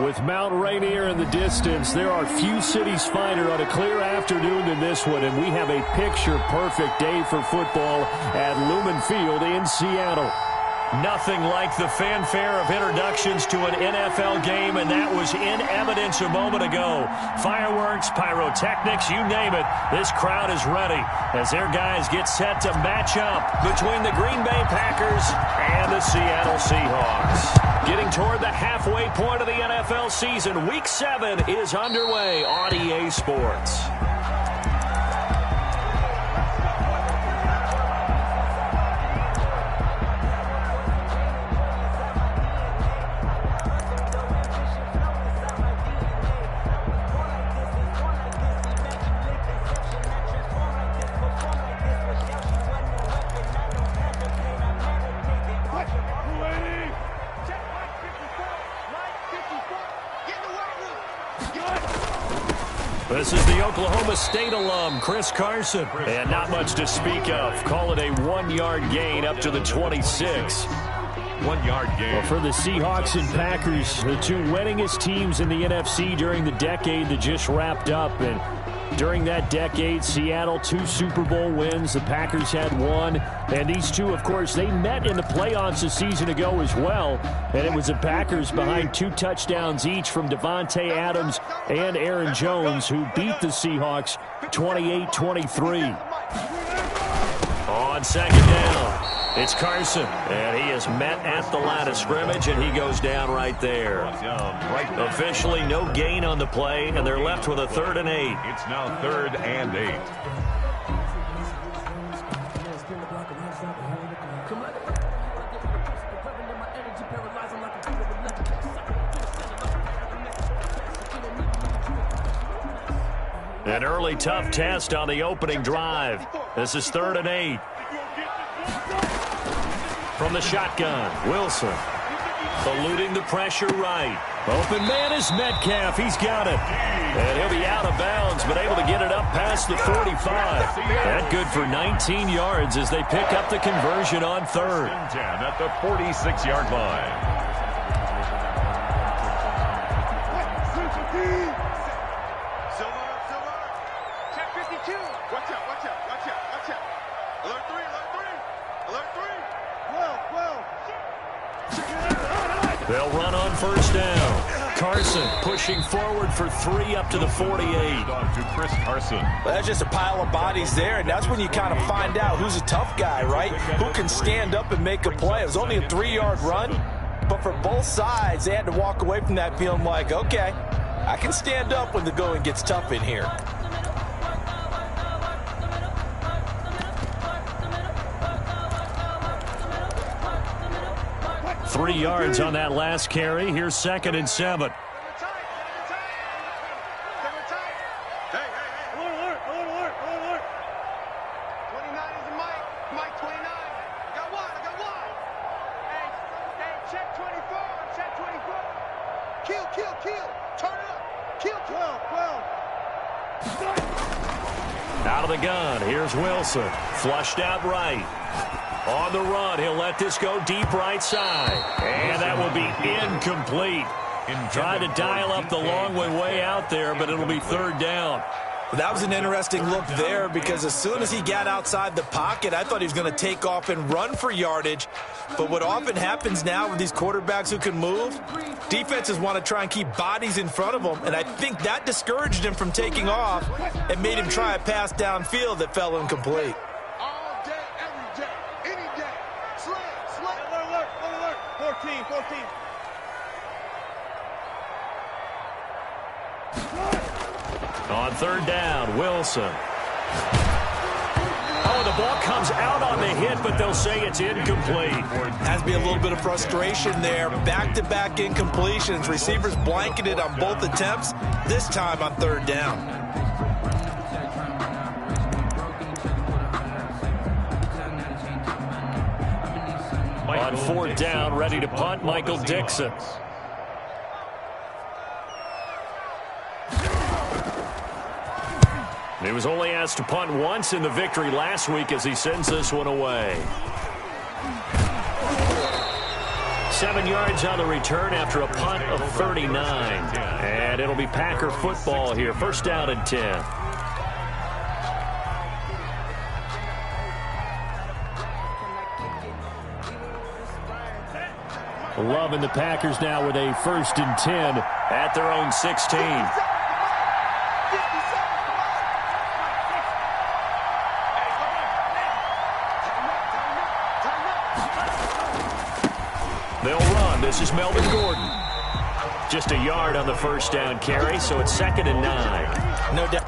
With Mount Rainier in the distance, there are few cities finer on a clear afternoon than this one, and we have a picture-perfect day for football at Lumen Field in Seattle. Nothing like the fanfare of introductions to an NFL game, and that was in evidence a moment ago. Fireworks, pyrotechnics, you name it, this crowd is ready as their guys get set to match up between the Green Bay Packers and the Seattle Seahawks. Getting toward the halfway point of the NFL season, Week 7 is underway on EA Sports. This is the Oklahoma State alum, Chris Carson. And not much to speak of. Call it a 1-yard gain up to the 26. 1-yard gain. Well, for the Seahawks and Packers, the two winningest teams in the NFC during the decade that just wrapped up. And during that decade, Seattle 2 Super Bowl wins. The Packers had 1. And these two, of course, they met in the playoffs a season ago as well. And it was the Packers behind 2 touchdowns each from Devontae Adams and Aaron Jones who beat the Seahawks 28-23. On second down, it's Carson. And he is met at the line of scrimmage, and he goes down right there. Officially no gain on the play, and they're left with a 3rd and 8. It's now 3rd and 8. An early tough test on the opening drive. This is 3rd and 8. From the shotgun, Wilson. Eluding the pressure right. Open man is Metcalf. He's got it. And he'll be out of bounds, but able to get it up past the 45. That good for 19 yards as they pick up the conversion on 3rd. 10 at the 46-yard line. They'll run on 1st down. Carson pushing forward for 3 up to the 48. On to Chris Carson. Well, that's just a pile of bodies there, and that's when you kind of find out who's a tough guy, right? Who can stand up and make a play. It was only a 3-yard run, but for both sides, they had to walk away from that feeling like, okay, I can stand up when the going gets tough in here. Three yards on that last carry. Here's 2nd and 7. Out of the gun. Here's Wilson. Flushed out right. On the run, he'll let this go deep right side. And that will be incomplete. Tried to dial up the long one way out there, but it'll be 3rd down. Well, that was an interesting look there because as soon as he got outside the pocket, I thought he was going to take off and run for yardage. But what often happens now with these quarterbacks who can move, defenses want to try and keep bodies in front of them, and I think that discouraged him from taking off and made him try a pass downfield that fell incomplete. On 3rd down, Wilson. Oh, the ball comes out on the hit, but they'll say it's incomplete. Has to be a little bit of frustration there. Back-to-back incompletions. Receivers blanketed on both attempts, this time on 3rd down. On 4th down, ready to punt, Michael Dixon. He was only asked to punt once in the victory last week as he sends this one away. 7 yards on the return after a punt of 39. And it'll be Packer football here. First down and 10. Loving the Packers now with a 1st and 10 at their own 16. They'll run. This is Melvin Gordon. Just a yard on the first down carry, so it's 2nd and 9. No doubt.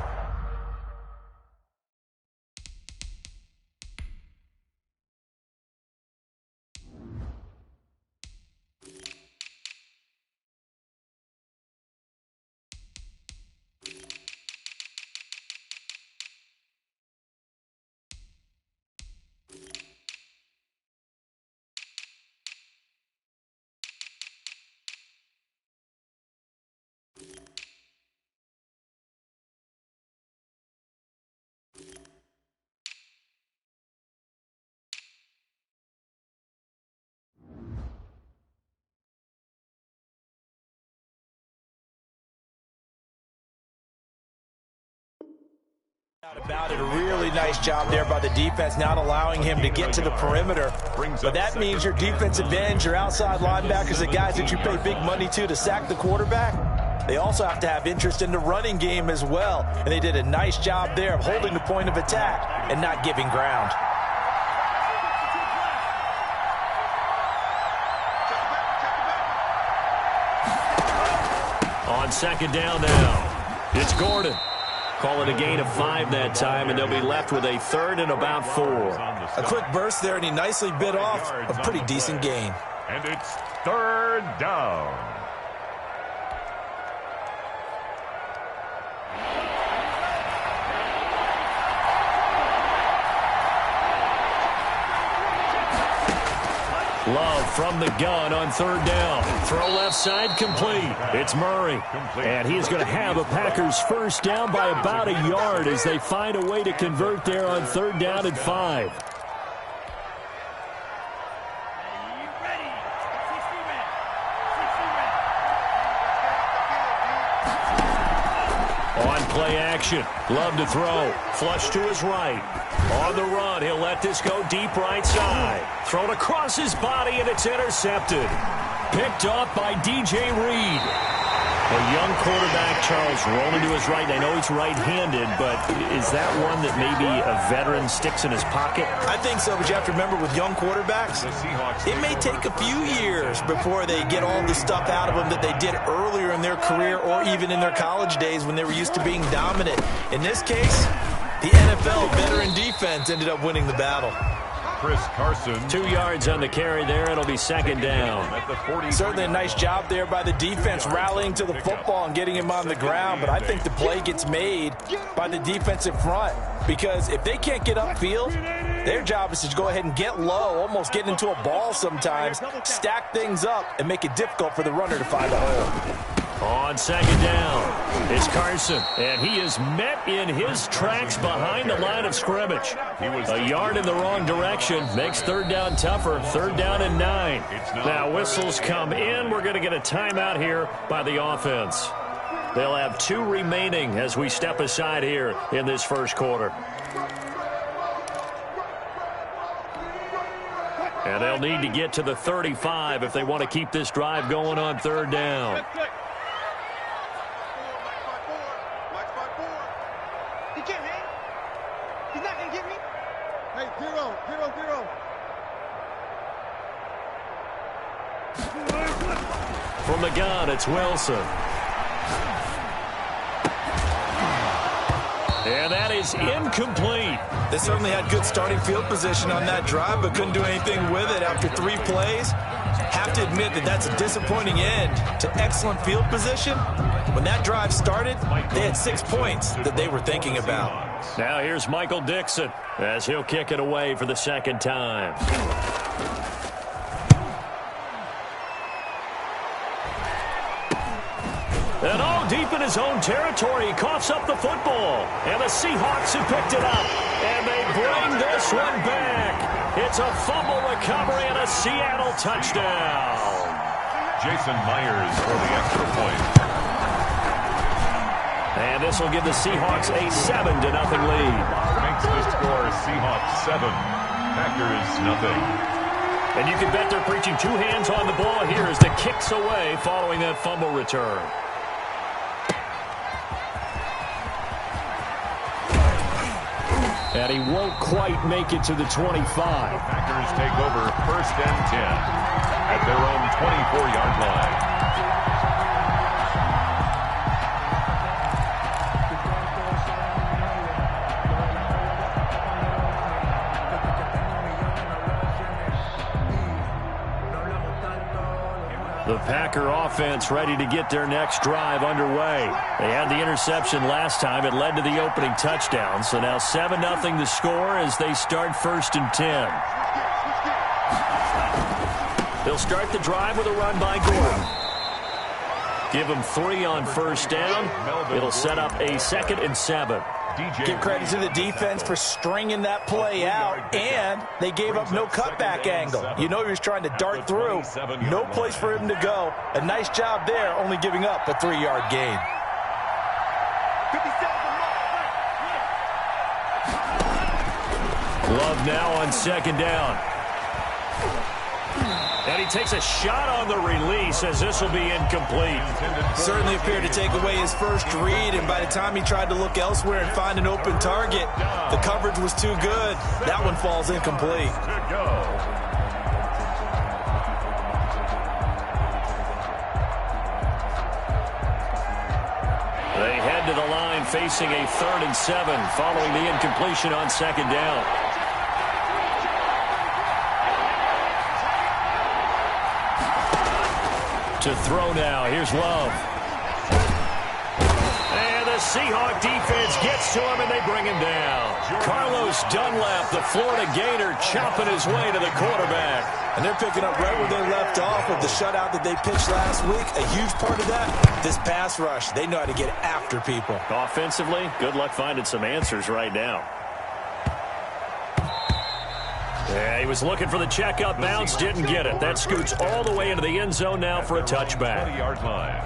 About it, a really nice job there by the defense, not allowing him to get to the perimeter. But that means your defensive ends, your outside linebackers, the guys that you pay big money to sack the quarterback, they also have to have interest in the running game as well. And they did a nice job there of holding the point of attack and not giving ground. On 2nd down now, it's Gordon. Call it a gain of 5 that time, and they'll be left with a 3rd and about 4. A quick burst there, and he nicely bit off a pretty decent gain. And it's 3rd down. Love from the gun on 3rd down. Throw left side complete. It's Murray. And he's going to have a Packers first down by about a yard as they find a way to convert there on 3rd down and 5. On play action. Love to throw. Flush to his right. On the run, he'll let this go deep right side. Thrown across his body, and it's intercepted. Picked off by DJ Reed. A young quarterback, Charles, rolling to his right. I know he's right-handed, but is that one that maybe a veteran sticks in his pocket? I think so, but you have to remember with young quarterbacks, it may take a few years before they get all the stuff out of them that they did earlier in their career or even in their college days when they were used to being dominant. In this case, the NFL veteran defense ended up winning the battle. Chris Carson. 2 yards on the carry there. It'll be 2nd down. Certainly a nice job there by the defense rallying to the football and getting him on the ground. But I think the play gets made by the defensive front because if they can't get upfield, their job is to go ahead and get low, almost get into a ball sometimes, stack things up, and make it difficult for the runner to find a hole. On 2nd down, it's Carson, and he is met in his tracks behind the line of scrimmage. A yard in the wrong direction makes 3rd down tougher. 3rd down and 9. Now whistles come in. We're going to get a timeout here by the offense. They'll have 2 remaining as we step aside here in this first quarter. And they'll need to get to the 35 if they want to keep this drive going on 3rd down. From the gun, it's Wilson. And that is incomplete. They certainly had good starting field position on that drive, but couldn't do anything with it after 3 plays. Have to admit that that's a disappointing end to excellent field position. When that drive started, they had 6 points that they were thinking about. Now here's Michael Dixon as he'll kick it away for the 2nd time. And all deep in his own territory, he coughs up the football. And the Seahawks have picked it up. And they bring this one back. It's a fumble recovery and a Seattle touchdown. Jason Myers for the extra point. And this will give the Seahawks a 7-0 lead. Makes the score Seahawks 7, Packers nothing. And you can bet they're preaching two hands on the ball here as the kicks away following that fumble return. And he won't quite make it to the 25. Packers take over 1st and 10 at their own 24-yard line. The Packer offense ready to get their next drive underway. They had the interception last time. It led to the opening touchdown. So now 7-0 the score as they start 1st and 10. They'll start the drive with a run by Gordon. Give them 3 on 1st down. It'll set up a 2nd and 7. Give credit to the defense for stringing that play out, and they gave up no cutback angle. You know he was trying to dart through. No place for him to go. A nice job there, only giving up a 3-yard gain. Love now on 2nd down. And he takes a shot on the release as this will be incomplete. Certainly appeared to take away his first read, and by the time he tried to look elsewhere and find an open target, the coverage was too good. That one falls incomplete. They head to the line facing a 3rd and 7 following the incompletion on 2nd down. To throw now. Here's Love. And the Seahawk defense gets to him, and they bring him down. Carlos Dunlap, the Florida Gator, chopping his way to the quarterback. And they're picking up right where they left off with the shutout that they pitched last week. A huge part of that, this pass rush. They know how to get after people. Offensively, good luck finding some answers right now. Yeah, he was looking for the checkup bounce, didn't get it. That scoots all the way into the end zone now for a touchback. 20-yard line.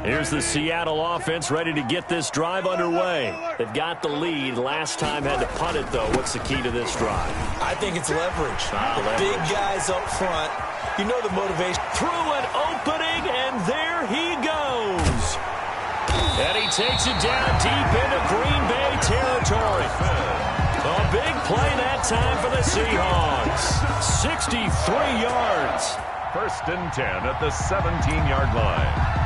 Here's the Seattle offense ready to get this drive underway. They've got the lead. Last time had to punt it, though. What's the key to this drive? I think it's leverage. Leverage. Big guys up front. You know the motivation. Through an opening, and there he goes. And he takes it down deep into Green Bay territory. A big play that time for the Seahawks. 63 yards. 1st and 10 at the 17-yard line.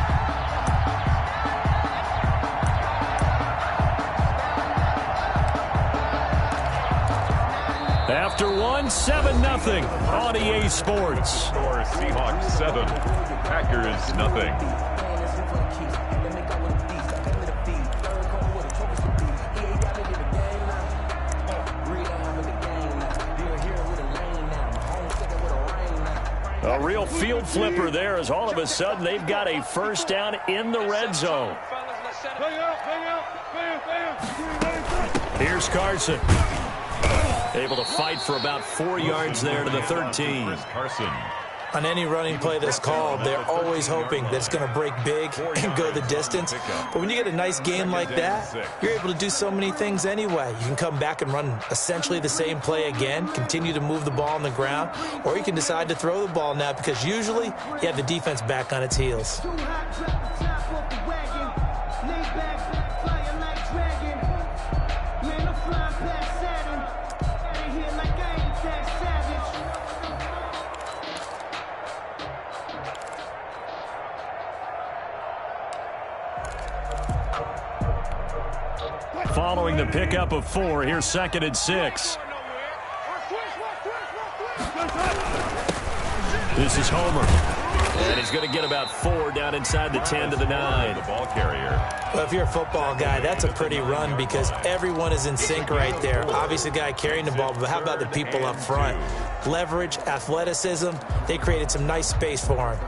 After one, 7-0 on EA Sports. Score Seahawks 7, Packers nothing. A real field flipper there as all of a sudden they've got a 1st down in the red zone. Here's Carson. Able to fight for about 4 yards there to the 13. Carson. On any running play that's called, they're always hoping that it's going to break big and go the distance. But when you get a nice game like that, you're able to do so many things anyway. You can come back and run essentially the same play again, continue to move the ball on the ground, or you can decide to throw the ball now because usually you have the defense back on its heels. Following the pickup of 4, here's 2nd and 6. This is Homer. And he's going to get about 4 down inside the 10 to the 9. The ball carrier. Well, if you're a football guy, that's a pretty run because everyone is in sync right there. Obviously, the guy carrying the ball, but how about the people up front? leverage, athleticism. They created some nice space for him.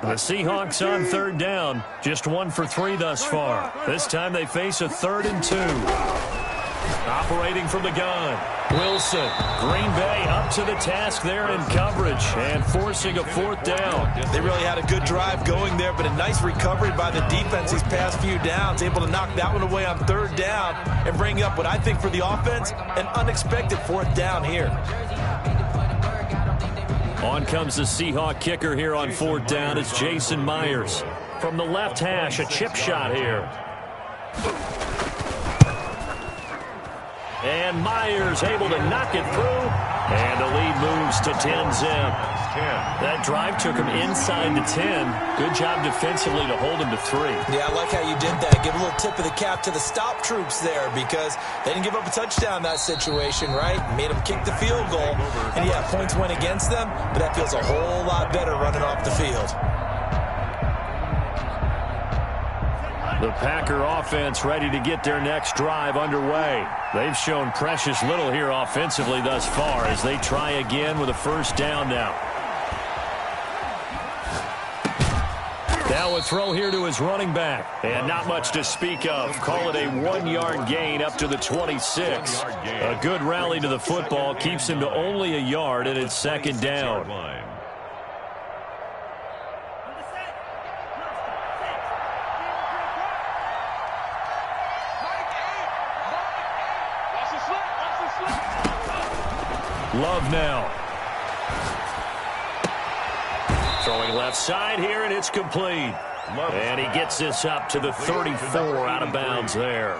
The Seahawks on third down, just 1 for 3 thus far. This time they face a 3rd and 2. Operating from the gun, Wilson. Green Bay up to the task there in coverage and forcing a 4th down. They really had a good drive going there, but a nice recovery by the defense these past few downs, able to knock that one away on 3rd down and bring up what I think for the offense, an unexpected 4th down here. On comes the Seahawk kicker here on 4th down. It's Jason Myers. From the left hash, a chip shot here. And Myers able to knock it through. And the lead moves to 10-zip. That drive took him inside the 10. Good job defensively to hold him to 3. Yeah, I like how you did that. Give a little tip of the cap to the stop troops there because they didn't give up a touchdown in that situation, right? Made them kick the field goal. And yeah, points went against them, but that feels a whole lot better running off the field. The Packer offense ready to get their next drive underway. They've shown precious little here offensively thus far as they try again with a 1st down now. Now a throw here to his running back. And not much to speak of. Call it a 1-yard gain up to the 26. A good rally to the football keeps him to only a yard, and it's 2nd down. Love now. Throwing left side here, and it's complete. And he gets this up to the 34 out of bounds there.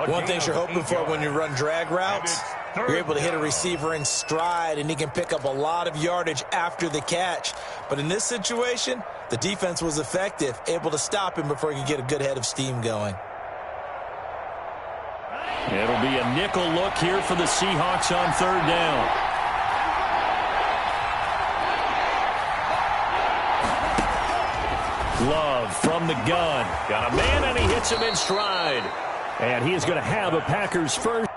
One thing you're hoping for when you run drag routes, you're able to hit a receiver in stride, and he can pick up a lot of yardage after the catch. But in this situation, the defense was effective, able to stop him before he could get a good head of steam going. It'll be a nickel look here for the Seahawks on 3rd down. Love from the gun. Got a man, and he hits him in stride. And he is going to have a Packers first.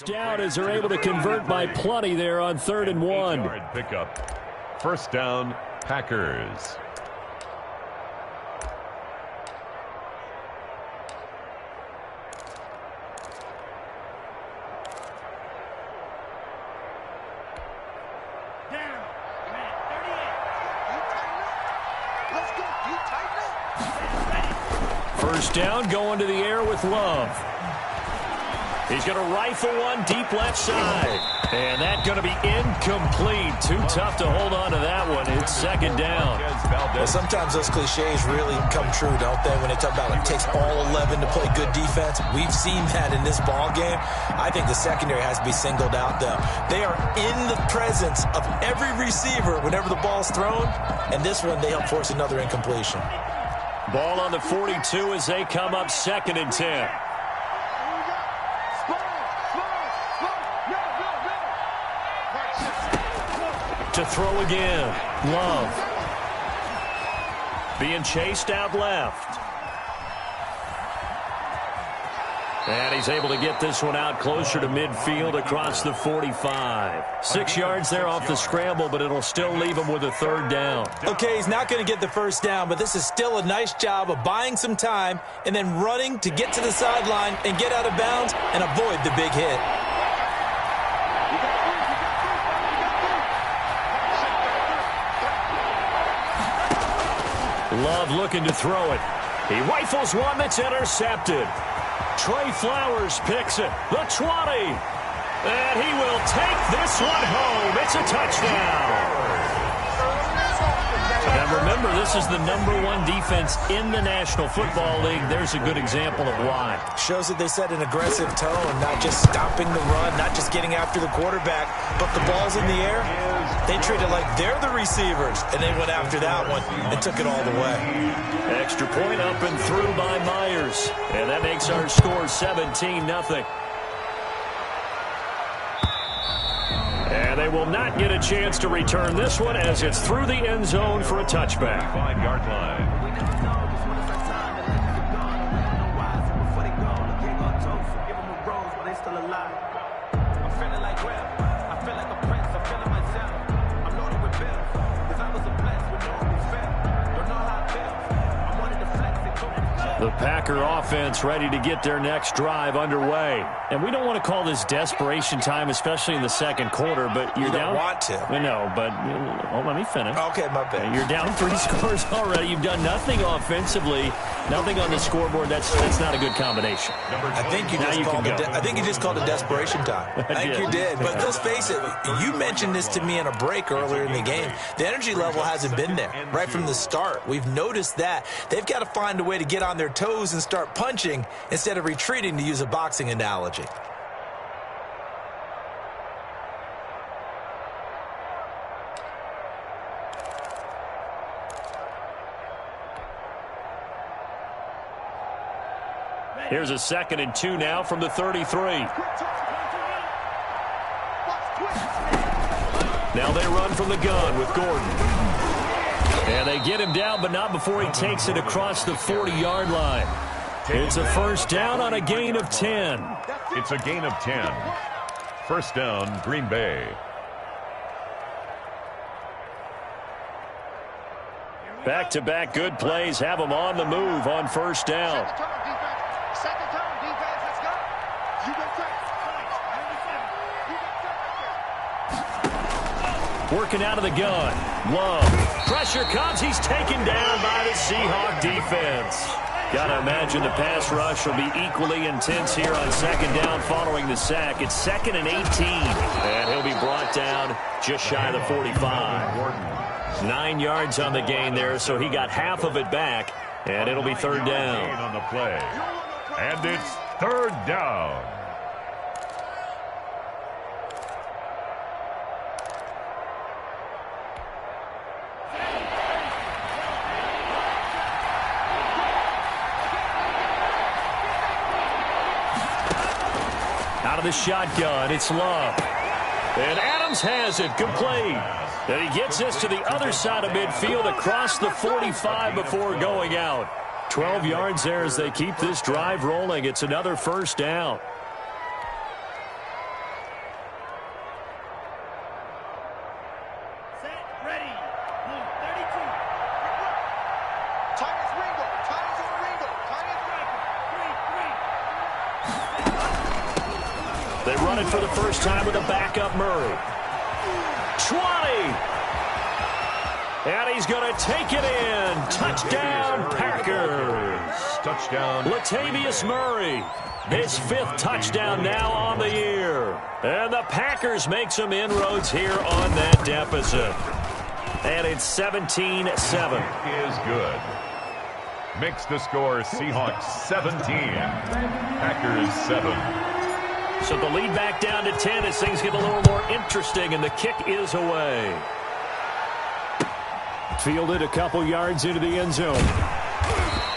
Down as they're able to convert by plenty there on 3rd and 1. Pickup. 1st down, Packers. First down, going to the air with Love. He's going to rifle one deep left side. And that's going to be incomplete. Too tough to hold on to that one. It's 2nd down. Well, sometimes those cliches really come true, don't they? When they talk about it takes all 11 to play good defense. We've seen that in this ball game. I think the secondary has to be singled out, though. They are in the presence of every receiver whenever the ball's thrown. And this one, they help force another incompletion. Ball on the 42 as they come up 2nd and 10. To throw again. Love. Being chased out left. And he's able to get this one out closer to midfield across the 45. 6 yards there off the scramble, but it'll still leave him with a 3rd down. Okay, he's not going to get the 1st down, but this is still a nice job of buying some time and then running to get to the sideline and get out of bounds and avoid the big hit. Love looking to throw it. He rifles one that's intercepted. Trey Flowers picks it. The 20. And he will take this one home. It's a touchdown. Now remember, this is the #1 defense in the National Football League. There's a good example of why. Shows that they set an aggressive tone, not just stopping the run, not just getting after the quarterback, but the ball's in the air. They treat it like they're the receivers, and they went after that one and took it all the way. Extra point up and through by Myers. And that makes our score 17-0. And they will not get a chance to return this one as it's through the end zone for a touchback. 5-yard line. The Packer offense ready to get their next drive underway. And we don't want to call this desperation time, especially in the second quarter, but you're down. You don't want to. I know, but let me finish. Okay, my bad. You're down 3 scores already. You've done nothing offensively, nothing on the scoreboard. That's not a good combination. I think you just called it desperation time. I think you did. But let's face it, you mentioned this to me in a break earlier in the game. The energy level hasn't been there right from the start. We've noticed that. They've got to find a way to get on their toes and start punching instead of retreating, to use a boxing analogy. Here's a 2nd and 2 now from the 33. Now they run from the gun with Gordon. And they get him down, but not before he takes it across the 40-yard line. It's a first down on a gain of 10. It's a gain of 10. First down, Green Bay. Back-to-back good plays have them on the move on first down. Second turn, defense, let's go. You go first. Working out of the gun. Love. Pressure comes. He's taken down by the Seahawk defense. Got to imagine the pass rush will be equally intense here on second down following the sack. It's 2nd and 18. And he'll be brought down just shy of the 45. 9 yards on the gain there, so he got half of it back. And it'll be third down. On the play. And it's third down. Out of the shotgun, it's Love. And Adams has it, complete. And he gets this to the other side of midfield across the 45 before going out. 12 yards there as they keep this drive rolling. It's another first down. Set, ready. Blue 32. Titus Ringo. Titus on Ringo. Titus Ringo. 3. They run it for the first time with a backup Murray. 20. And he's going to take it in. Touchdown, Packers. Touchdown. Latavius Murray. His 5th touchdown now on the year. And the Packers make some inroads here on that deficit. And it's 17-7. Is good. Makes the score Seahawks 17. Packers 7. So the lead back down to 10 as things get a little more interesting, and the kick is away. Fielded a couple yards into the end zone.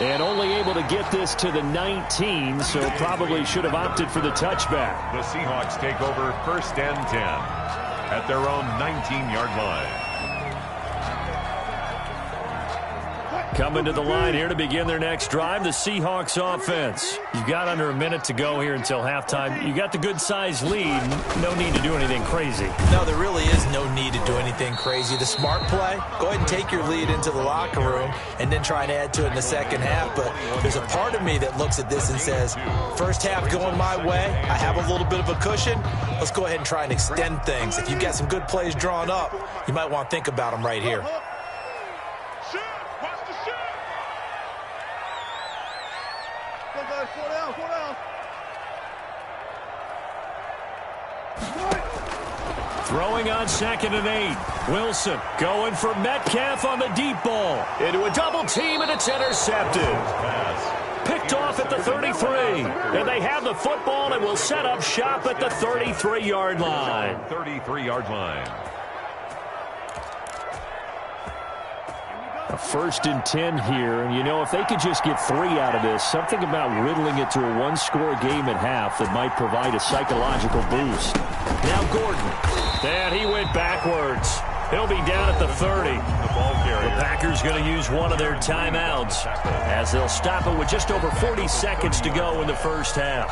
And only able to get this to the 19, so probably should have opted for the touchback. The Seahawks take over first and 10 at their own 19-yard line. Coming to the line here to begin their next drive, the Seahawks offense. You've got under a minute to go here until halftime. You got the good-sized lead. No need to do anything crazy. No, there really is no need to do anything crazy. The smart play, go ahead and take your lead into the locker room and then try and add to it in the second half. But there's a part of me that looks at this and says, first half going my way, I have a little bit of a cushion. Let's go ahead and try and extend things. If you've got some good plays drawn up, you might want to think about them right here. Throwing on 2nd and 8. Wilson going for Metcalf on the deep ball. Into a double team, and it's intercepted. Picked off at the 33. And they have the football and will set up shop at the 33-yard line. 33-yard line. A 1st and 10 here, and you know, if they could just get 3 out of this, something about riddling it to a 1-score game at half that might provide a psychological boost. Now Gordon, and he went backwards. He'll be down at the 30. The Packers going to use one of their timeouts as they'll stop it with just over 40 seconds to go in the first half.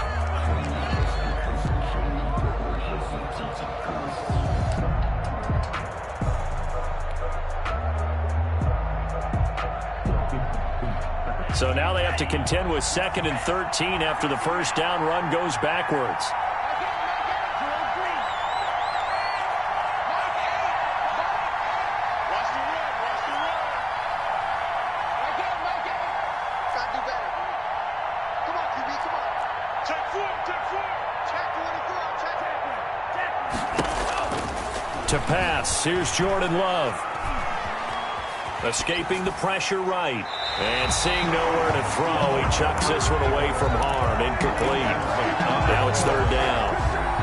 So now they have to contend with 2nd and 13 after the first down run goes backwards. To pass, here's Jordan Love. Escaping the pressure right. And seeing nowhere to throw, he chucks this one away from harm. Incomplete. Now it's 3rd down.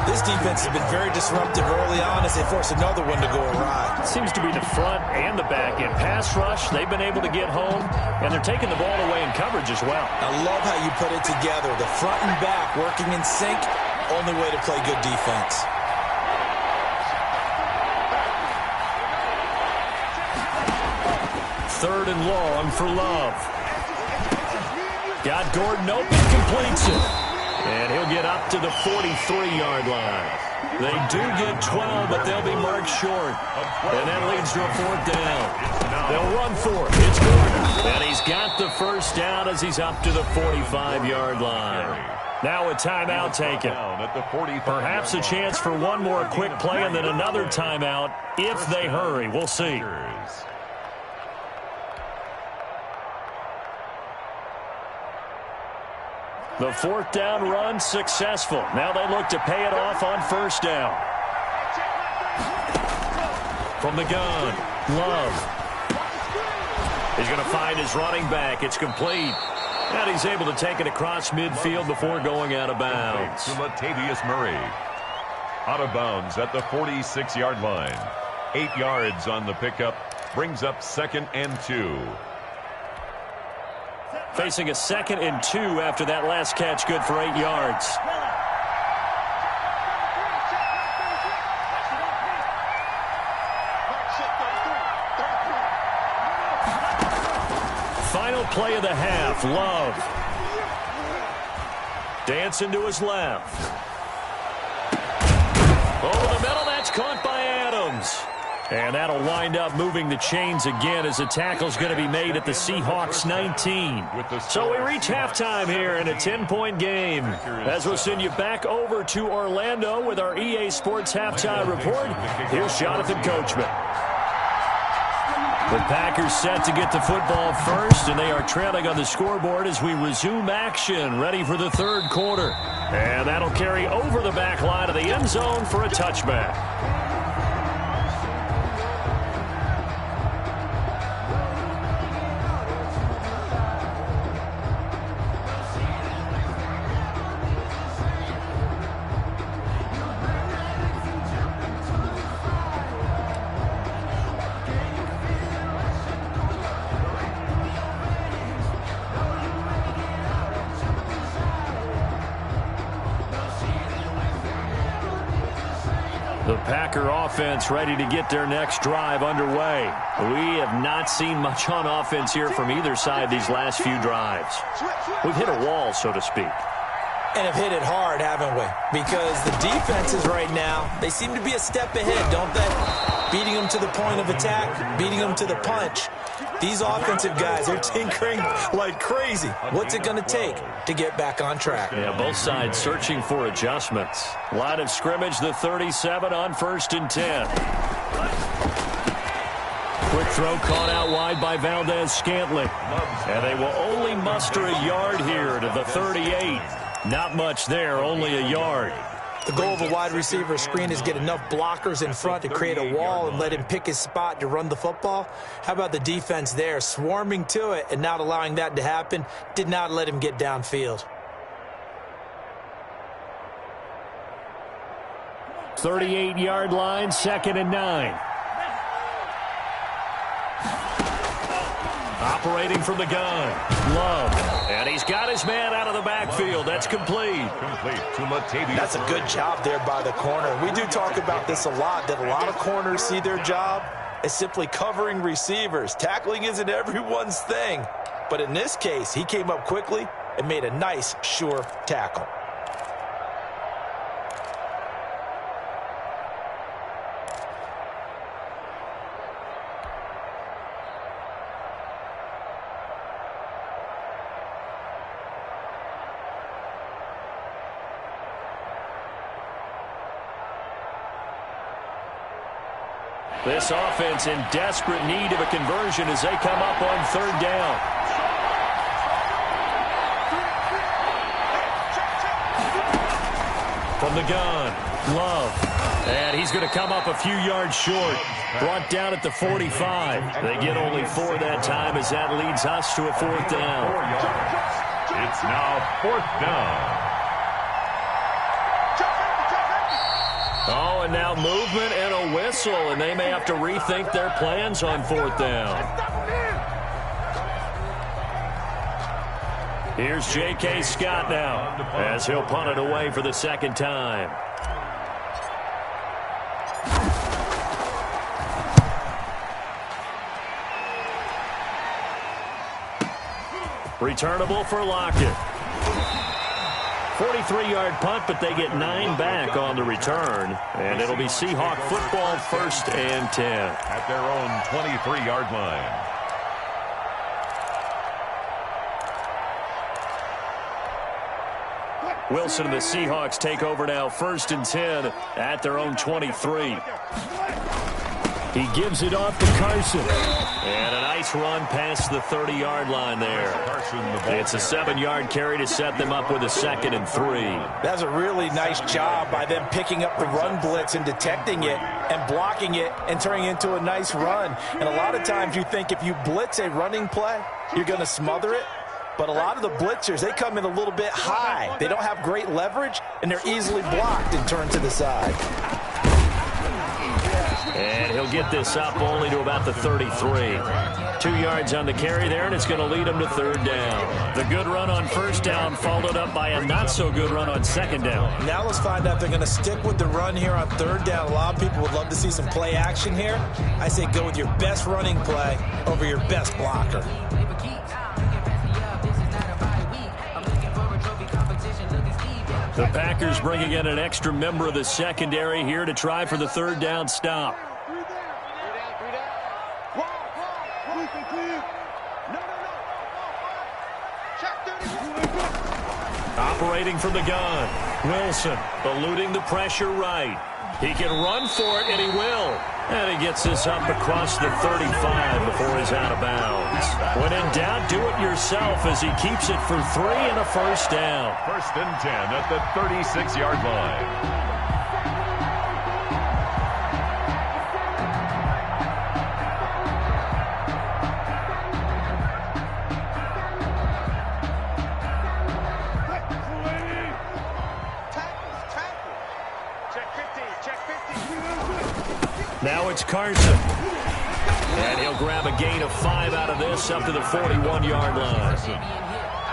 This defense has been very disruptive early on as they force another one to go awry. It seems to be the front and the back end. Pass rush, they've been able to get home, and they're taking the ball away in coverage as well. I love how you put it together. The front and back working in sync, only way to play good defense. Third and long for Love. Got Gordon open, completes it. And he'll get up to the 43-yard line. They do get 12, but they'll be marked short. And that leads to a 4th down. They'll run for it. It's Gordon. And he's got the first down as he's up to the 45-yard line. Now a timeout taken. Perhaps a chance for one more quick play and then another timeout if they hurry. We'll see. The 4th down run successful. Now they look to pay it off on 1st down. From the gun, Love. He's going to find his running back. It's complete. And he's able to take it across midfield before going out of bounds. To Latavius Murray. Out of bounds at the 46-yard line. 8 yards on the pickup. Brings up 2nd and 2. Facing a 2nd and 2 after that last catch, good for 8 yards. Final play of the half, Love. Dancing to his left. Over the middle, that's caught by Adams. And that'll wind up moving the chains again as the tackle's going to be made at the Seahawks 19. So we reach halftime here in a 10-point game. As we'll send you back over to Orlando with our EA Sports Halftime Report, here's Jonathan Coachman. The Packers set to get the football first, and they are trailing on the scoreboard as we resume action, ready for the 3rd quarter. And that'll carry over the back line of the end zone for a touchback. The Packer offense ready to get their next drive underway. We have not seen much on offense here from either side these last few drives. We've hit a wall, so to speak. And have hit it hard, haven't we? Because the defenses right now, they seem to be a step ahead, don't they? Beating them to the point of attack, beating them to the punch. These offensive guys, they're tinkering like crazy. What's it going to take to get back on track? Yeah, both sides searching for adjustments. Line of scrimmage, the 37 on 1st and 10. Quick throw caught out wide by Valdez-Scantling. And they will only muster a yard here to the 38. Not much there, only a yard. The goal of a wide receiver screen is get enough blockers in front to create a wall and let him pick his spot to run the football. How about the defense there, swarming to it and not allowing that to happen? Did not let him get downfield. 38-yard line, 2nd and 9. Operating from the gun, Love. And he's got his man out of the backfield. That's complete. Complete to Latavius. That's a good job there by the corner. We do talk about this a lot, that a lot of corners see their job as simply covering receivers. Tackling isn't everyone's thing. But in this case, he came up quickly and made a nice, sure tackle. This offense in desperate need of a conversion as they come up on 3rd down. From the gun, Love. And he's going to come up a few yards short. Brought down at the 45. They get only 4 that time as that leads us to a 4th down. It's now 4th down. Oh, and now movement and a whistle, and they may have to rethink their plans on 4th down. Here's J.K. Scott now as he'll punt it away for the 2nd time. Returnable for Lockett. 43-yard punt, but they get 9 back on the return. And it'll be Seahawk football, 1st and 10. At their own 23-yard line. Wilson and the Seahawks take over now, 1st and 10 at their own 23. He gives it off to Carson. And a nice run past the 30-yard line there. It's a 7-yard carry to set them up with a 2nd and 3. That's a really nice job by them picking up the run blitz and detecting it and blocking it and turning it into a nice run. And a lot of times you think if you blitz a running play, you're going to smother it. But a lot of the blitzers, they come in a little bit high. They don't have great leverage, and they're easily blocked and turned to the side. And he'll get this up only to about the 33. 2 yards on the carry there, and it's going to lead him to 3rd down. The good run on 1st down followed up by a not-so-good run on 2nd down. Now let's find out if they're going to stick with the run here on 3rd down. A lot of people would love to see some play action here. I say go with your best running play over your best blocker. The Packers bringing in an extra member of the secondary here to try for the 3rd down stop. Operating from the gun, Wilson eluding the pressure right. He can run for it, and he will. And he gets this up across the 35 before he's out of bounds. When in doubt, do it yourself as he keeps it for 3 and a 1st down. 1st and 10 at the 36-yard line. Now it's Carson. And he'll grab a gain of 5 out of this up to the 41-yard line.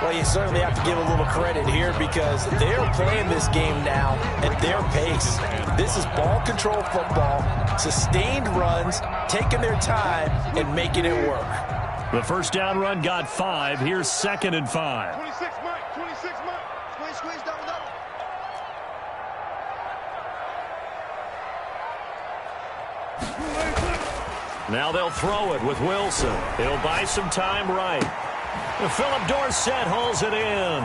Well, you certainly have to give a little credit here because they're playing this game now at their pace. This is ball control football, sustained runs, taking their time, and making it work. The 1st down run got 5. Here's 2nd and 5. 26 Mike, 26 Mike. Squeeze, double. Now they'll throw it with Wilson. He'll buy some time right. Philip Dorsett hauls it in.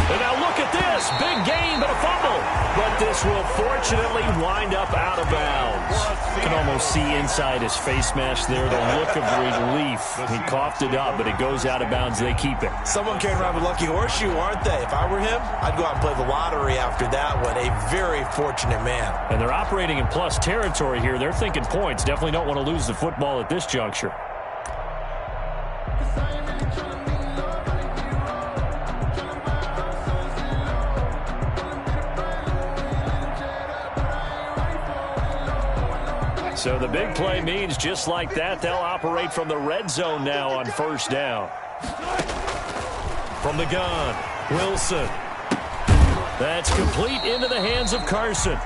And now look at this. Big gain, but a fumble. But this will fortunately wind up out of bounds. You can almost see inside his face mask there the look of relief. He coughed it up, but it goes out of bounds. They keep it. Someone carrying around with a lucky horseshoe, aren't they? If I were him, I'd go out and play the lottery after that one. A very fortunate man. And they're operating in plus territory here. They're thinking points. Definitely don't want to lose the football at this juncture. So the big play means just like that, they'll operate from the red zone now on first down. From the gun, Wilson. That's complete into the hands of Carson.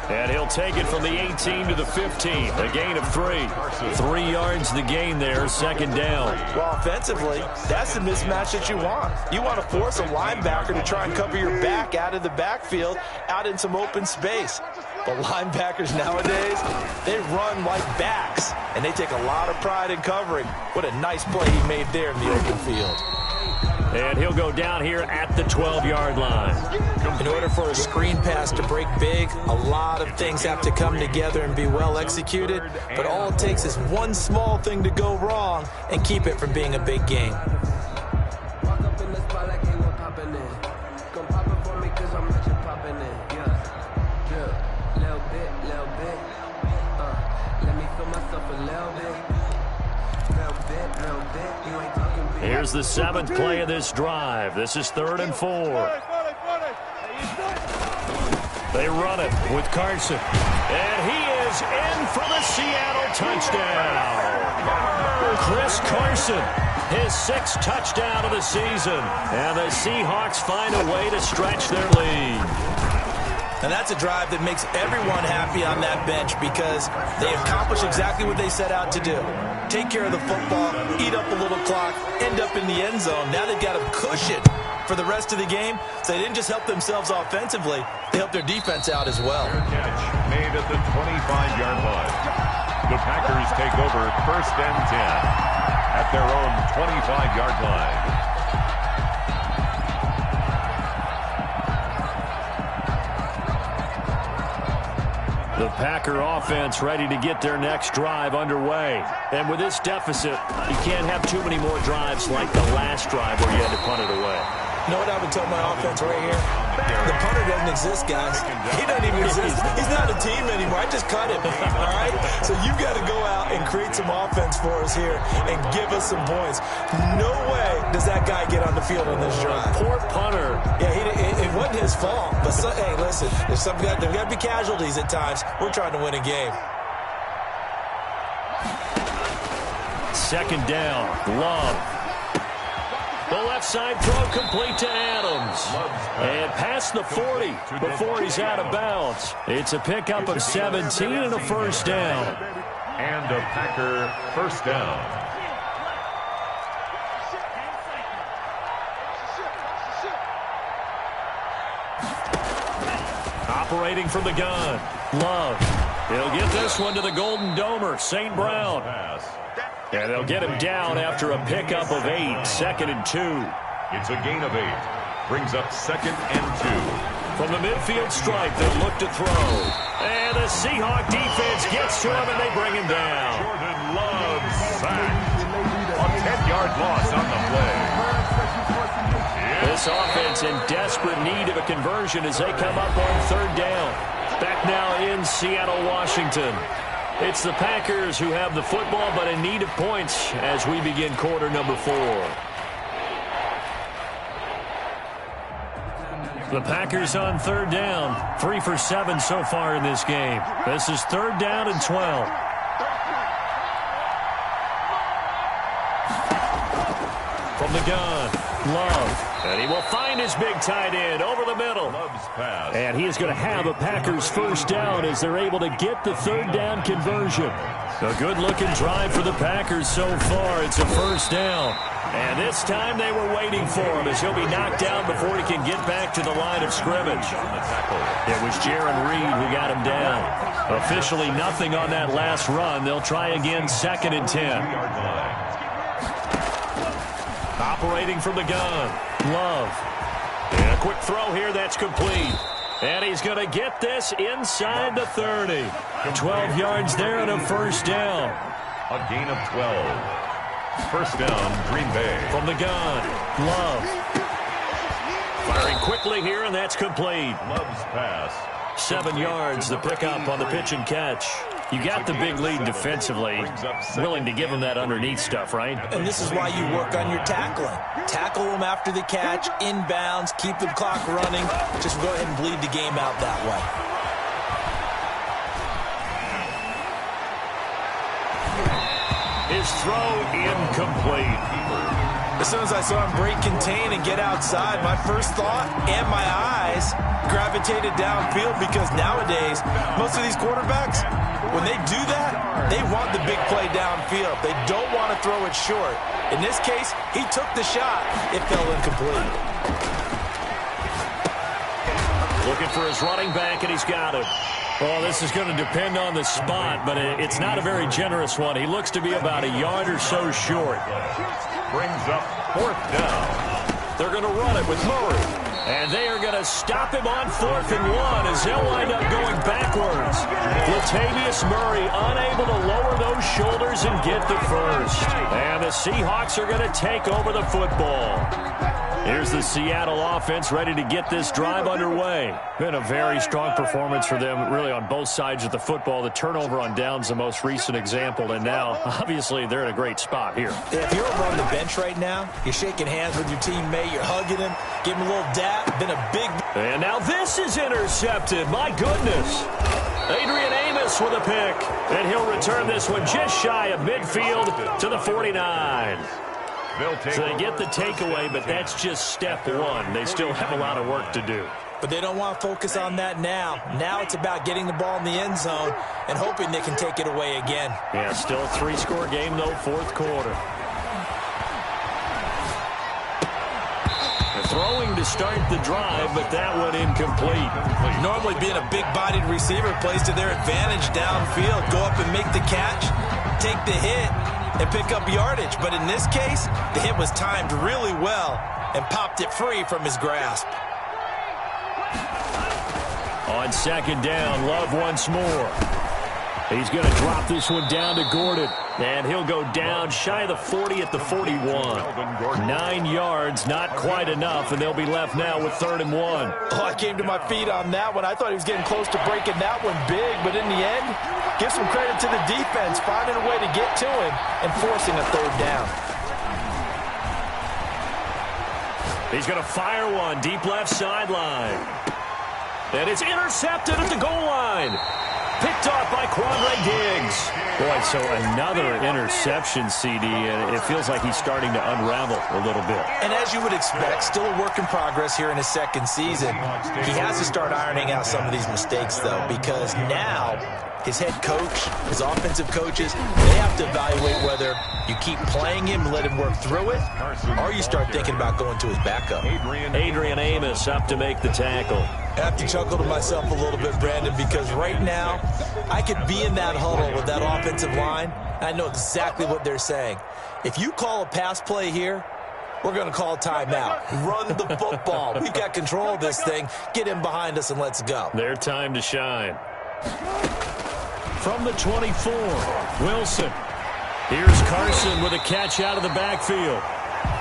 And he'll take it from the 18 to the 15. A gain of 3. 3 yards the gain there, second down. Well, offensively, that's the mismatch that you want. You want to force a linebacker to try and cover your back out of the backfield, out in some open space. But linebackers nowadays, they run like backs, and they take a lot of pride in covering. What a nice play he made there in the open field. And he'll go down here at the 12-yard line. In order for a screen pass to break big, a lot of things have to come together and be well executed. But all it takes is one small thing to go wrong and keep it from being a big game. Here's the 7th play of this drive. This is 3rd and 4. They run it with Carson. And he is in for the Seattle touchdown. Chris Carson, his 6th touchdown of the season. And the Seahawks find a way to stretch their lead. And that's a drive that makes everyone happy on that bench because they accomplish exactly what they set out to do. Take care of the football, eat up a little clock, end up in the end zone. Now they've got a cushion for the rest of the game. So they didn't just help themselves offensively, they helped their defense out as well. Catch made at the 25-yard line. The Packers take over 1st and 10 at their own 25-yard line. The Packer offense ready to get their next drive underway. And with this deficit, you can't have too many more drives like the last drive where you had to punt it away. You know what I would tell my offense right here? The punter doesn't exist, guys. He doesn't even exist. He's not a team anymore. I just cut him, all right? So you've got to go out and create some offense for us here and give us some points. No way does that guy get on the field on this drive. Poor punter. Yeah, it wasn't his fault. But, hey, listen, there's got to be casualties at times. We're trying to win a game. 2nd down, Love. The left side throw complete to Adams. And past the 40 before he's out of bounds. It's a pickup of 17 and a first down. And a Packer first down. Operating from the gun, Love. He'll get this one to the Golden Domer, St. Brown. And they'll get him down after a pickup of 8, 2nd and 2. It's a gain of 8. Brings up 2nd and 2. From the midfield stripe, they'll look to throw. And the Seahawk defense gets to him, and they bring him down. Jordan Love sacked. A 10-yard loss on the play. This offense in desperate need of a conversion as they come up on 3rd down. Back now in Seattle, Washington. It's the Packers who have the football, but in need of points as we begin quarter number 4. The Packers on 3rd down. 3 for 7 so far in this game. This is 3rd down and 12. From the gun, Love. And he will find his big tight end over the middle. And he is going to have a Packers first down as they're able to get the 3rd down conversion. A good-looking drive for the Packers so far. It's a first down. And this time they were waiting for him as he'll be knocked down before he can get back to the line of scrimmage. It was Jaron Reed who got him down. Officially nothing on that last run. They'll try again 2nd and 10. Operating from the gun, Love. And a quick throw here, that's complete. And he's going to get this inside the 30. 12 yards there and a first down. A gain of 12. First down, Green Bay. From the gun, Love. Firing quickly here, and that's complete. Love's pass. 7 yards, the pickup on the pitch and catch. You got the big lead defensively. Willing to give them that underneath stuff, right? And this is why you work on your tackling. Tackle them after the catch, inbounds, keep the clock running. Just go ahead and bleed the game out that way. His throw incomplete. As soon as I saw him break contain and get outside, my first thought and my eyes gravitated downfield, because nowadays, most of these quarterbacks, when they do that, they want the big play downfield. They don't want to throw it short. In this case, he took the shot. It fell incomplete. Looking for his running back, and he's got it. Well, this is going to depend on the spot, but it's not a very generous one. He looks to be about a yard or so short. Brings up fourth down. They're going to run it with Murray. And they are going to stop him on 4th and 1 as they'll wind up going backwards. Latavius Murray unable to lower those shoulders and get the first. And the Seahawks are going to take over the football. Here's the Seattle offense ready to get this drive underway. Been a very strong performance for them, really, on both sides of the football. The turnover on downs, the most recent example, and now, obviously, they're in a great spot here. If you're over on the bench right now, you're shaking hands with your teammate, you're hugging him, giving him a little dap, been a big... And now this is intercepted. My goodness. Adrian Amos with a pick, and he'll return this one just shy of midfield to the 49. So they get the takeaway, but that's just step one. They still have a lot of work to do. But they don't want to focus on that now. Now it's about getting the ball in the end zone and hoping they can take it away again. Yeah, still a 3-score game, though, 4th quarter. They're throwing to start the drive, but that one incomplete. Normally being a big-bodied receiver plays to their advantage downfield. Go up and make the catch, take the hit, and pick up yardage. But in this case, the hit was timed really well and popped it free from his grasp. On 2nd down, Love once more. He's going to drop this one down to Gordon. And he'll go down shy of the 40 at the 41. 9 yards, not quite enough, and they'll be left now with 3rd and 1. Oh, I came to my feet on that one. I thought he was getting close to breaking that one big, but in the end, give some credit to the defense, finding a way to get to him and forcing a 3rd down. He's going to fire one deep left sideline. And it's intercepted at the goal line. Picked off by Quandre Diggs. Boy, so another interception, CD, and it feels like he's starting to unravel a little bit. And as you would expect, still a work in progress here in his 2nd season. He has to start ironing out some of these mistakes, though, because now his head coach, his offensive coaches, they have to evaluate whether you keep playing him and let him work through it, or you start thinking about going to his backup. Adrian Amos up to make the tackle. I have to chuckle to myself a little bit, Brandon, because right now I could be in that huddle with that offensive line, and I know exactly what they're saying. If you call a pass play here, we're going to call a timeout. Run the football. We've got control of this thing. Get him behind us and let's go. Their time to shine. From the 24, Wilson. Here's Carson with a catch out of the backfield.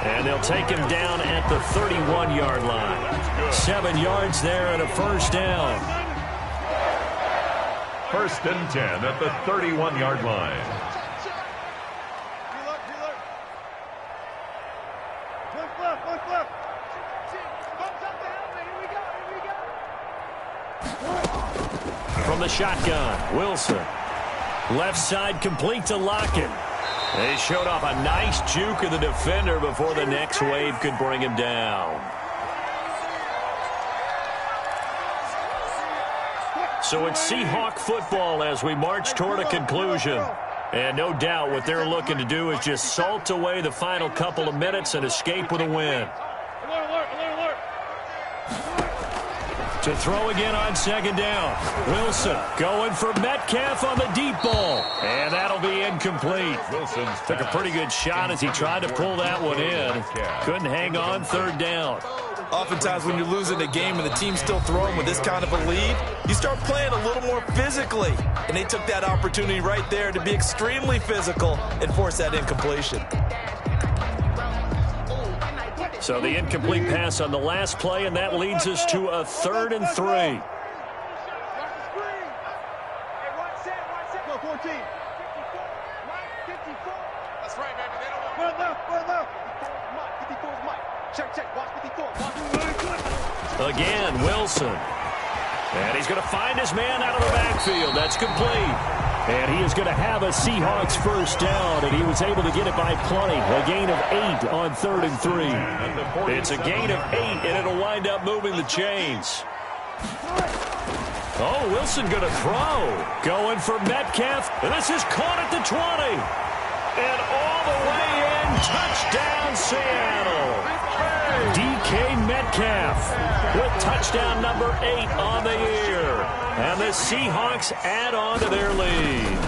And they'll take him down at the 31-yard line. 7 yards there and a first down. 1st and 10 at the 31-yard line. From the shotgun, Wilson. Left side complete to Lockett. They showed off a nice juke of the defender before the next wave could bring him down. So it's Seahawk football as we march toward a conclusion. And no doubt what they're looking to do is just salt away the final couple of minutes and escape with a win. To throw again on 2nd down. Wilson going for Metcalf on the deep ball. And that'll be incomplete. Took a pretty good shot as he tried to pull that one in. Couldn't hang on 3rd down. Oftentimes when you're losing a game and the team's still throwing with this kind of a lead, you start playing a little more physically. And they took that opportunity right there to be extremely physical and force that incompletion. So the incomplete pass on the last play, and that leads us to a 3rd and 3. That's right, baby. They don't want left. Mike, 54 is Mike. Check. Watch 54. Again, Wilson. And he's going to find his man out of the backfield. That's complete. And he is going to have a Seahawks first down, and he was able to get it by plenty. A gain of 8 on 3rd and 3. It's a gain of 8, and it'll wind up moving the chains. Oh, Wilson going to throw. Going for Metcalf. And this is caught at the 20. And all the way in. Touchdown, Seattle. DK Metcalf with touchdown number 8 on the year. And the Seahawks add on to their lead.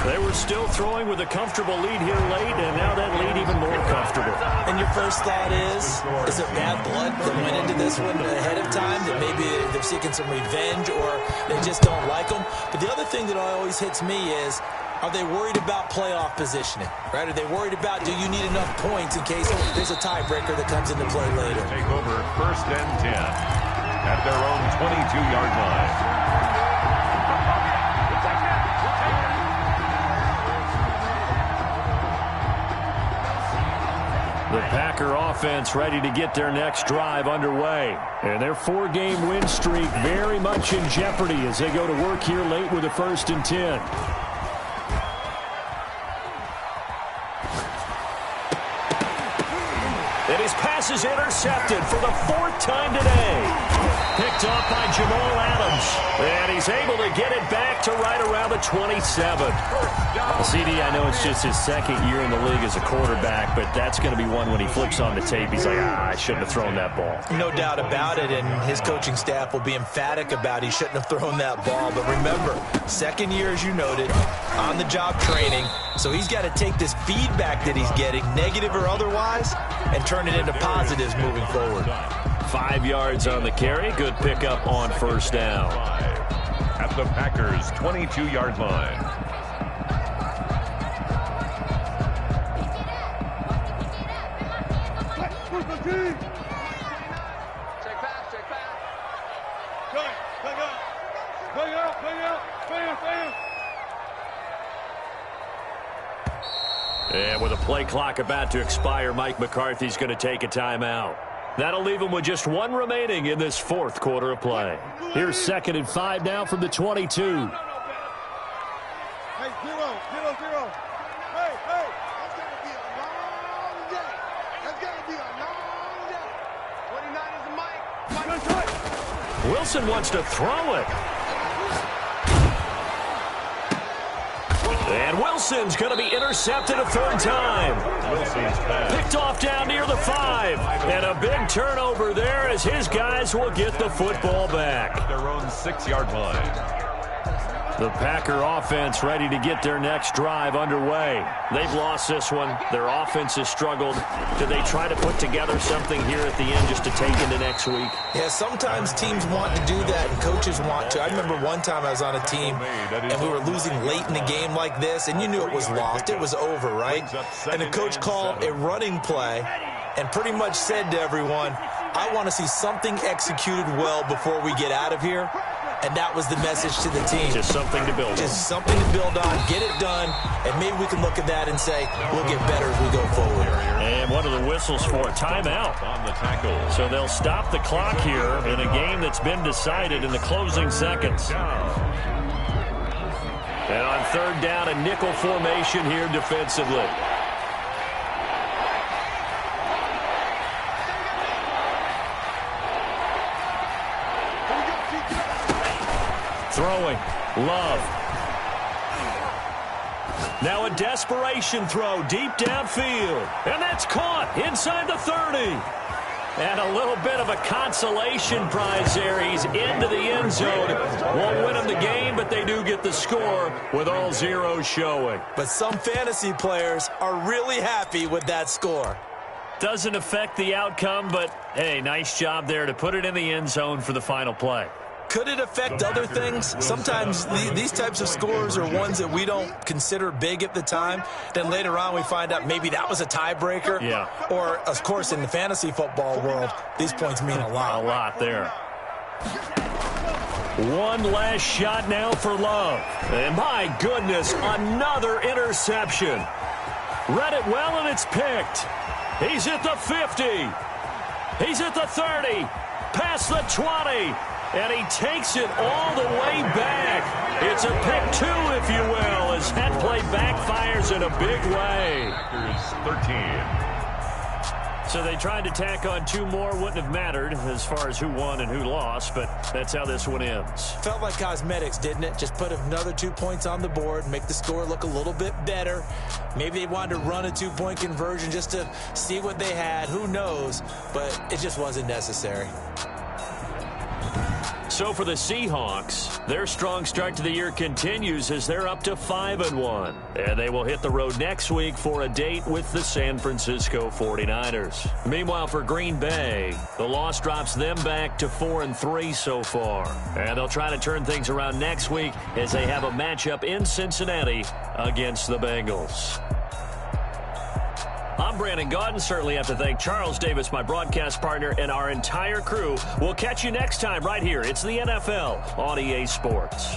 They were still throwing with a comfortable lead here late, and now that lead even more comfortable. And your first thought is there bad blood that went into this one ahead of time, that maybe they're seeking some revenge or they just don't like them? But the other thing that always hits me is, are they worried about playoff positioning, right? Are they worried about, do you need enough points in case there's a tiebreaker that comes into play later? Take over 1st and 10 at their own 22-yard line. The Packer offense ready to get their next drive underway. And their 4-game win streak very much in jeopardy as they go to work here late with a 1st and 10. And his pass is intercepted for the 4th time today. Picked off by Jamal Adams. And he's able to get it back to right around the 27. CD, I know it's just his 2nd year in the league as a quarterback, but that's going to be one when he flips on the tape. He's like, I shouldn't have thrown that ball. No doubt about it, and his coaching staff will be emphatic about he shouldn't have thrown that ball. But remember, 2nd year, as you noted, on-the-job training. So he's got to take this feedback that he's getting, negative or otherwise, and turn it into positives moving forward. 5 yards on the carry. Good pickup on 1st down. At the Packers' 22-yard line. Check pass. And with a play clock about to expire, Mike McCarthy's going to take a timeout. That'll leave him with just 1 remaining in this 4th quarter of play. Here's 2nd and 5 now from the 22. Hey, 0. Hey, that's going to be a long day. That's going to be a long day. 29 is the mic. Wilson wants to throw it. And Wilson's going to be intercepted a 3rd time. Picked off down near the 5. And a big turnover there as his guys will get the football back. Their own 6-yard line. The Packer offense ready to get their next drive underway. They've lost this one. Their offense has struggled. Do they try to put together something here at the end just to take into next week? Yeah, sometimes teams want to do that and coaches want to. I remember one time I was on a team and we were losing late in the game like this, and you knew it was lost. It was over, right? And the coach called a running play and pretty much said to everyone, I want to see something executed well before we get out of here. And that was the message to the team. Just something to build on. Just something to build on, get it done, and maybe we can look at that and say, we'll get better as we go forward. And one of the whistles for a timeout. On the tackle. So they'll stop the clock here in a game that's been decided in the closing seconds. And on 3rd down, a nickel formation here defensively. Throwing. Love. Now a desperation throw deep downfield. And that's caught inside the 30. And a little bit of a consolation prize there. He's into the end zone. Won't win him the game, but they do get the score with all zeros showing. But some fantasy players are really happy with that score. Doesn't affect the outcome, but, hey, nice job there to put it in the end zone for the final play. Could it affect other things? Sometimes these types of scores are ones that we don't consider big at the time. Then later on we find out maybe that was a tiebreaker. Yeah. Or, of course, in the fantasy football world, these points mean a lot. A lot there. One last shot now for Love. And my goodness, another interception. Read it well, and it's picked. He's at the 50. He's at the 30. Past the 20. And he takes it all the way back. It's a pick two, if you will, as that play backfires in a big way. Packers 13. So they tried to tack on two more. Wouldn't have mattered as far as who won and who lost, but that's how this one ends. Felt like cosmetics, didn't it? Just put another 2 points on the board, make the score look a little bit better. Maybe they wanted to run a 2-point conversion just to see what they had. Who knows? But it just wasn't necessary. So for the Seahawks, their strong start to the year continues as they're up to 5-1. And they will hit the road next week for a date with the San Francisco 49ers. Meanwhile, for Green Bay, the loss drops them back to 4-3 so far. And they'll try to turn things around next week as they have a matchup in Cincinnati against the Bengals. I'm Brandon Gaudin. Certainly have to thank Charles Davis, my broadcast partner, and our entire crew. We'll catch you next time right here. It's the NFL on EA Sports.